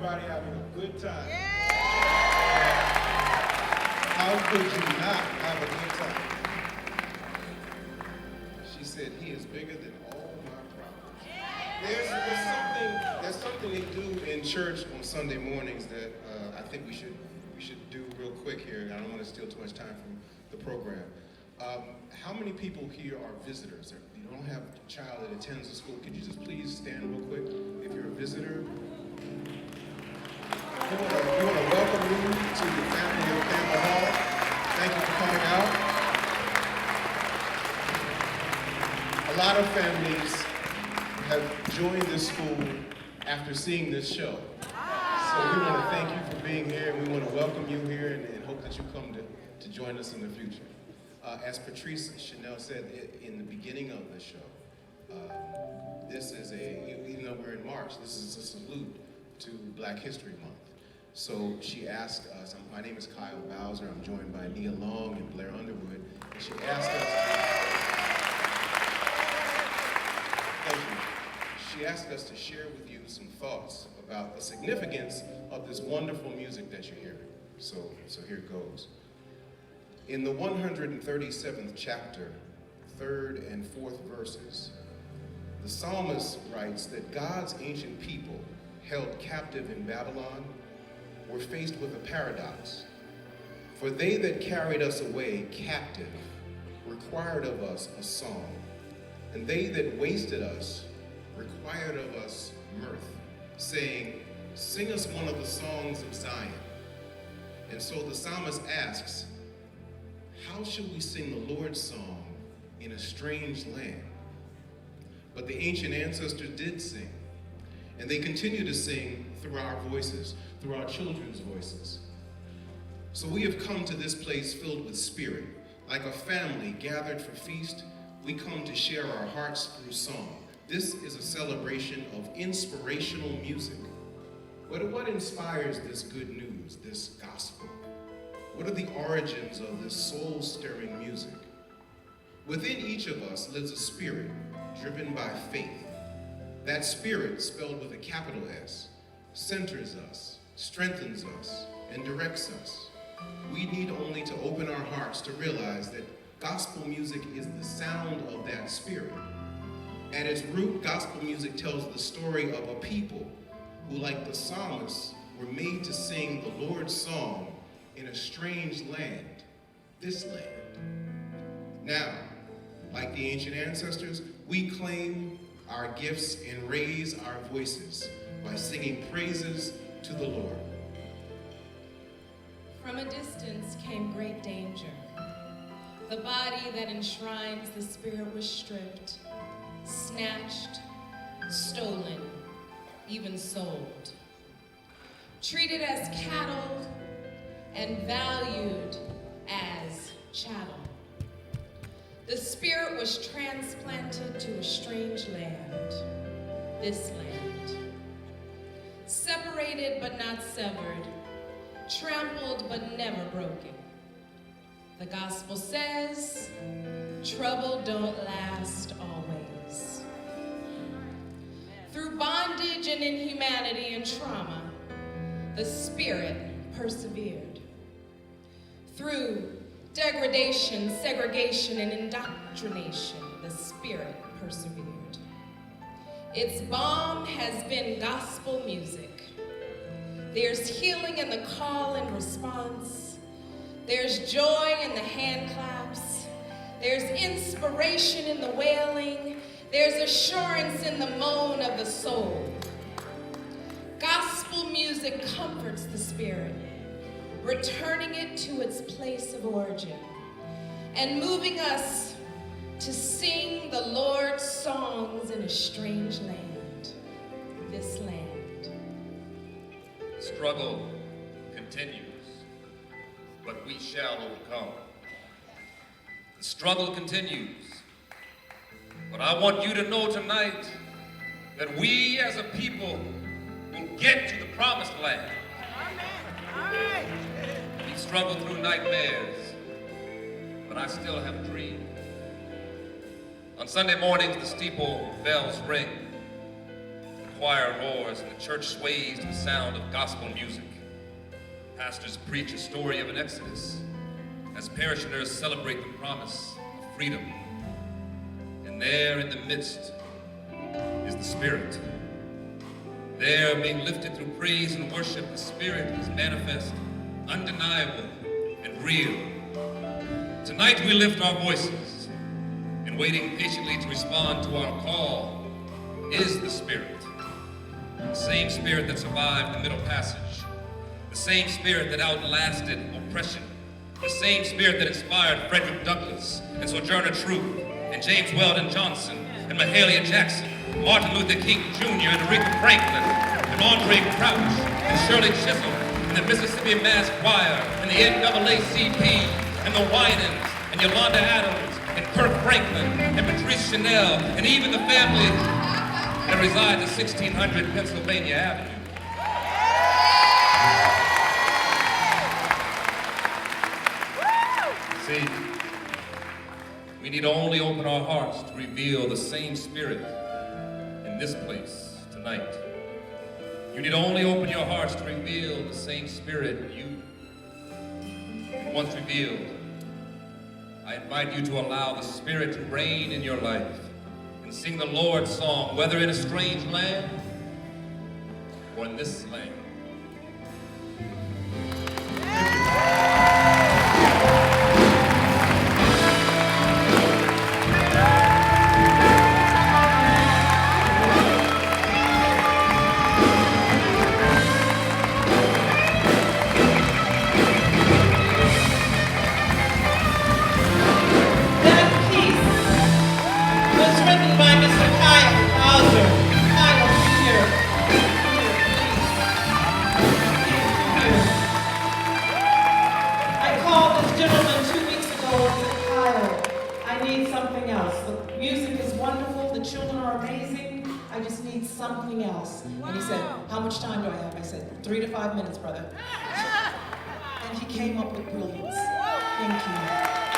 everybody having a good time? How could you not have a good time? She said, he is bigger than all my problems. There's something they do in church on Sunday mornings that I think we should do real quick here. I don't want to steal too much time from the program. How many people here are visitors? If you don't have a child that attends the school, could you just please stand real quick if you're a visitor? We want to welcome you to the family of Campbell Hall. Thank you for coming out. A lot of families have joined this school after seeing this show. So we want to thank you for being here, and we want to welcome you here and hope that you come to join us in the future. As Patrice Chanel said in the beginning of the show, this is even though we're in March, this is a salute to Black History Month. So she asked us, my name is Kyle Bowser, I'm joined by Nia Long and Blair Underwood, and she asked us thank you. She asked us to share with you some thoughts about the significance of this wonderful music that you're hearing. So here it goes. In the 137th chapter, 3rd and 4th verses, the psalmist writes that God's ancient people, held captive in Babylon, were faced with a paradox. For they that carried us away captive required of us a song, and they that wasted us required of us mirth, saying, sing us one of the songs of Zion. And so the psalmist asks, how should we sing the Lord's song in a strange land? But the ancient ancestors did sing, and they continue to sing through our voices, through our children's voices. So we have come to this place filled with spirit. Like a family gathered for feast, we come to share our hearts through song. This is a celebration of inspirational music. What inspires this good news, this gospel? What are the origins of this soul-stirring music? Within each of us lives a spirit driven by faith. That spirit, spelled with a capital S, centers us, strengthens us, and directs us. We need only to open our hearts to realize that gospel music is the sound of that spirit. At its root, gospel music tells the story of a people who, like the psalmist, were made to sing the Lord's song in a strange land, this land. Now, like the ancient ancestors, we claim our gifts and raise our voices by singing praises to the Lord. From a distance came great danger. The body that enshrines the spirit was stripped, snatched, stolen, even sold. Treated as cattle and valued as chattel. The spirit was transplanted to a strange land, this land. Separated but not severed, trampled but never broken. The gospel says, trouble don't last always. Through bondage and inhumanity and trauma, the spirit persevered. Through degradation, segregation, and indoctrination, the spirit persevered. Its balm has been gospel music. There's healing in the call and response. There's joy in the hand claps. There's inspiration in the wailing. There's assurance in the moan of the soul. Gospel music comforts the spirit, returning it to its place of origin, and moving us to sing the Lord's songs in a strange land, this land. The struggle continues, but we shall overcome. The struggle continues, but I want you to know tonight that we as a people will get to the promised land. We struggle through nightmares, but I still have a dream. On Sunday mornings, the steeple bells ring. choir roars and the church sways to the sound of gospel music. Pastors preach a story of an exodus as parishioners celebrate the promise of freedom. And there in the midst is the Spirit. There, being lifted through praise and worship, the Spirit is manifest, undeniable, and real. Tonight we lift our voices, and waiting patiently to respond to our call is the Spirit. The same Spirit that survived the Middle Passage, the same Spirit that outlasted oppression, the same Spirit that inspired Frederick Douglass and Sojourner Truth and James Weldon Johnson and Mahalia Jackson, Martin Luther King Jr. and Aretha Franklin and Andre Crouch and Shirley Chisholm and the Mississippi Mass Choir and the NAACP and the Winans and Yolanda Adams and Kirk Franklin and Patrice Chanel and even the family that resides at 1600 Pennsylvania Avenue. See, we need only open our hearts to reveal the same Spirit in this place tonight. You need only open your hearts to reveal the same Spirit you once revealed. I invite you to allow the Spirit to reign in your life and sing the Lord's song, whether in a strange land or in this land. Something else. And he said, how much time do I have? I said, 3 to 5 minutes, brother. And he came up with brilliance. Thank you.